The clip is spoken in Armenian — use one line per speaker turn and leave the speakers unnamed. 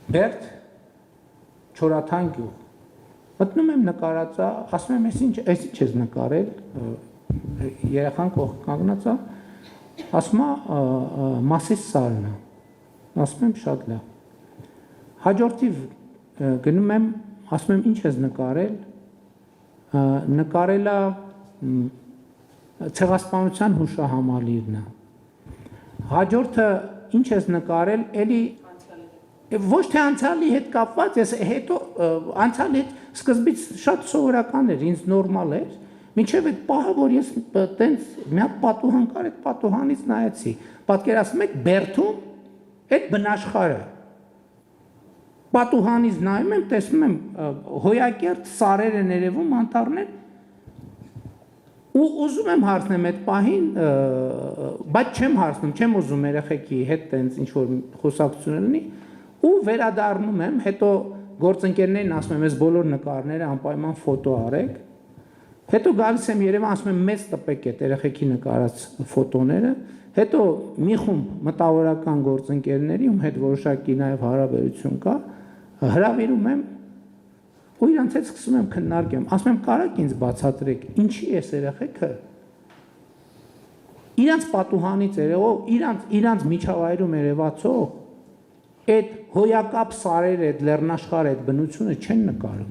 Բերդ Չորաթան գյուղ։ Մտնում եմ նկարածա, ասում եմ, այս ինչ ես նկարել, երեխան կողք կանգնած է, ասում է Մասիս Սարն է, ասում եմ շատ լավ։ Հաջորդիվ գնում եմ, ասում եմ ինչ ես նկարել, նկարելա ցեղասպանության հուշահամալիրն է։ Հաջորդը ինչ ես նկարել, էլի ոչ թե անցյալի հետ կապված, ես հետո անցյալի հետ սկզբից շատ սովորական էր, ինձ նորմալ էր, մինչև այդ պահը, որ ես տենց մի հատ պատուհան կար, այդ պատուհանից նայեցի, պատկերացնում եք Բերդում այդ բնաշխարհը, պատուհանից նայում եմ, տեսնում եմ հոյակերտ սարեր են երևում, անտառներ, ու ուզում եմ հարցնեմ այդ պահին, բայց չեմ հարցնում, չեմ ուզում երեխեքի հետ տենց ինչ-որ խոսակցություն լինի, ու վերադառնում եմ, հետո գործընկերներին ասում եմ, այս բոլոր նկարները անպայման ֆոտո արեք, հետո գալիս եմ Երևան, ասում եմ, մեծ տպեք այդ երեխեքի նկարած ֆոտոները, հետո մի խումբ մտավորական գործընկերների, ում հետ որոշակի նաև հարաբերություն կա, հրավիրում եմ ու իրանց հետ սկսում եմ քննարկեմ, ասում եմ, կարաք ինձ բացատրեք, ինչի էս երեխեքը իրանց պատուհանից երևող, իրանց միջավայրում երևացող այդ հոյակապ սարերը, այդ լեռնաշխարհը, այդ բնությունը չեն նկարում։